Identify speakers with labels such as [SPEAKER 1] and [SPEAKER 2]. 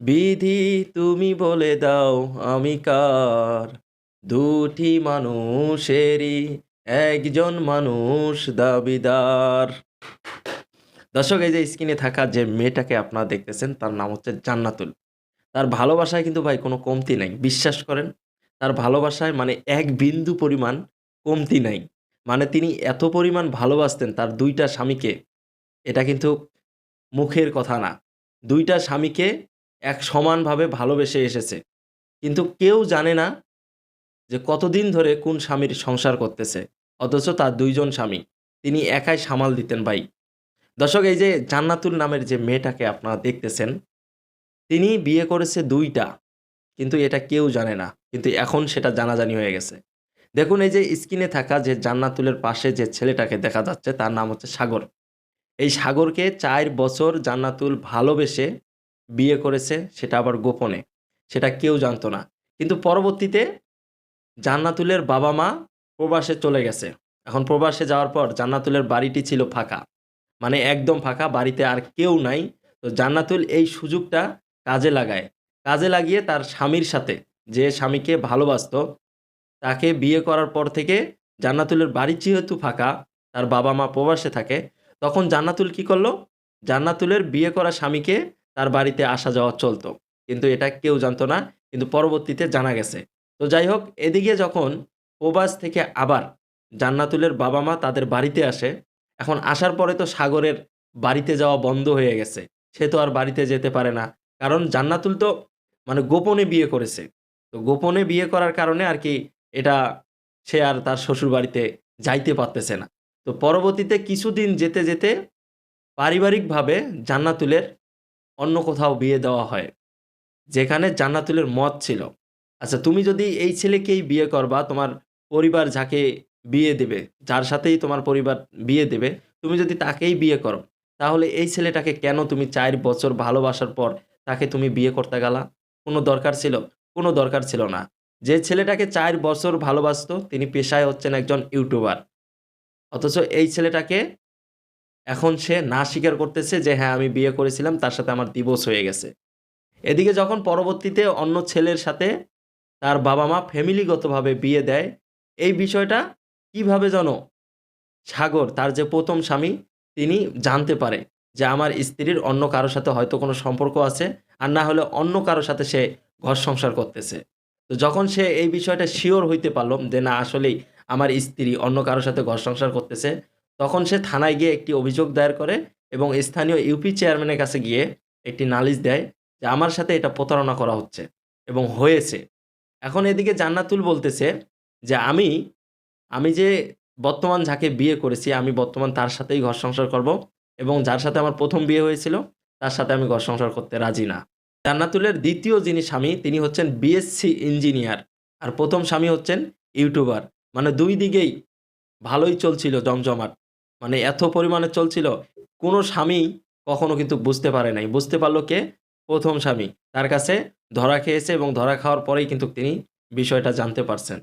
[SPEAKER 1] বিধি তুমি বলে দাও আমি কার, দুটি মানুষেরই একজন মানুষ দাবিদার। দর্শক, এই যে স্ক্রিনে থাকা যে মেয়েটাকে আপনারা দেখতেছেন তার নাম হচ্ছে জান্নাতুল। তার ভালোবাসায় কিন্তু ভাই কোনো কমতি নাই। বিশ্বাস করেন, তার ভালোবাসায় মানে এক বিন্দু পরিমাণ কমতি নাই। মানে তিনি এত পরিমাণ ভালোবাসতেন তার ২ টা স্বামীকে, এটা কিন্তু মুখের কথা না। ২ টা স্বামীকে এক সমানভাবে ভালোবেসে এসেছে। কিন্তু কেউ জানে না যে কতদিন ধরে কোন স্বামীর সংসার করতেছে। অথচ তার ২ জন স্বামী। তিনি একাই সামাল দিতেন ভাই। দর্শক, এই যে জান্নাতুল নামের যে মেয়েটাকে আপনারা দেখতেছেন, তিনি বিয়ে করেছে ২ টা। কিন্তু এটা কেউ জানে না। কিন্তু এখন সেটা জানাজানি হয়ে গেছে। দেখুন, এই যে স্ক্রিনে থাকা যে জান্নাতুলের পাশে যে ছেলেটাকে দেখা যাচ্ছে তার নাম হচ্ছে সাগর। এই সাগরকে ৪ বছর জান্নাতুল ভালোবেসে বিয়ে করেছে, সেটা আবার গোপনে। সেটা কেউ জানতো না। কিন্তু পরবর্তীতে জান্নাতুলের বাবা-মা প্রবাসে চলে গেছে। এখন প্রবাসে যাওয়ার পর জান্নাতুলের বাড়িটি ছিল ফাঁকা। মানে একদম ফাঁকা, বাড়িতে আর কেউ নাই। তো জান্নাতুল এই সুযোগটা কাজে লাগায়। কাজে লাগিয়ে তার স্বামীর সাথে, যে স্বামীকে ভালোবাসতো, তাকে বিয়ে করার পর থেকে জান্নাতুলের বাড়ি যেহেতু ফাঁকা, তার বাবা-মা প্রবাসে থাকে, তখন জান্নাতুল কি করল? জান্নাতুলের বিয়ে করা স্বামীকে তার বাড়িতে আসা যাওয়া চলত। কিন্তু এটা কেউ জানতো না। কিন্তু পরবর্তীতে জানা গেছে। তো যাই হোক, এদিকে যখন প্রবাস থেকে আবার জান্নাতুলের বাবা-মা তাদের বাড়িতে আসে, এখন আসার পরে তো সাগরের বাড়িতে যাওয়া বন্ধ হয়ে গেছে। সে তো আর বাড়িতে যেতে পারে না। কারণ জান্নাতুল তো মানে গোপনে বিয়ে করেছে। তো গোপনে বিয়ে করার কারণে আরকি এটা সে আর তার শ্বশুরবাড়িতে যাইতে পারতেছে না। তো পরবর্তীতে কিছুদিন যেতে, যেতে পারিবারিকভাবে জান্নাতুলের অন্য কোথাও বিয়ে দেওয়া হয়। যেখানে জান্নাতুলের মত ছিল, আচ্ছা তুমি যদি এই ছেলেকেই বিয়ে করবা, তোমার পরিবার যাকে বিয়ে দেবে, যার সাথেই তোমার পরিবার বিয়ে দেবে, তুমি যদি তাকেই বিয়ে করো, তাহলে এই ছেলেটাকে কেন তুমি ৪ বছর ভালোবাসার পর তাকে তুমি বিয়ে করতে গেলা? কোনো দরকার ছিল? কোনো দরকার ছিল না। যে ছেলেটাকে ৪ বছর ভালোবাসতো তিনি পেশায় হচ্ছেন একজন ইউটিউবার। অথচ এই ছেলেটাকে এখন সে না স্বীকার করতেছে যে হ্যাঁ, আমি বিয়ে করেছিলাম, তার সাথে আমার ডিভোর্স হয়ে গেছে। এদিকে যখন পরবর্তীতে অন্য ছেলের সাথে তার বাবা-মা ফ্যামিলিগতভাবে বিয়ে দেয়, এই বিষয়টা কিভাবে যেন সাগর, তার যে ১ম স্বামী, তিনি জানতে পারে যে আমার স্ত্রীর অন্য কারো সাথে হয়তো কোনো সম্পর্ক আছে, আর না হলে অন্য কারো সাথে সে ঘর সংসার করতেছে। তো যখন সে এই বিষয়টা সিওর হইতে পারল যে না আসলেই আমার স্ত্রী অন্য কারো সাথে ঘর সংসার করতেছে, তখন সে থানায় গিয়ে একটি অভিযোগ দায়ের করে এবং স্থানীয় ইউপি চেয়ারম্যানের কাছে গিয়ে একটি নালিশ দেয় যে আমার সাথে এটা প্রতারণা করা হচ্ছে এবং হয়েছে। এখন এদিকে জান্নাতুল বলতেছে যে আমি যে বর্তমান যাকে বিয়ে করেছি, আমি বর্তমান তার সাথেই ঘর সংসার করব এবং যার সাথে আমার ১ম বিয়ে হয়েছিল, তার সাথে আমি ঘর সংসার করতে রাজি না। জান্নাতুলের ২য় যিনি স্বামী, তিনি হচ্ছেন বিএসসি ইঞ্জিনিয়ার। আর ১ম স্বামী হচ্ছেন ইউটিউবার। মানে ২ দিকেই ভালোই চলছিল জমজমাট। মানে এত পরিমাণে চলছিল, কোনো স্বামী কখনো কিন্তু বুঝতে পারে নাই। বুঝতে পারল কে? ১ম স্বামী। তার কাছে ধরা খেয়েছে এবং ধরা খাওয়ার পরেই কিন্তু তিনি বিষয়টা জানতে পারছেন।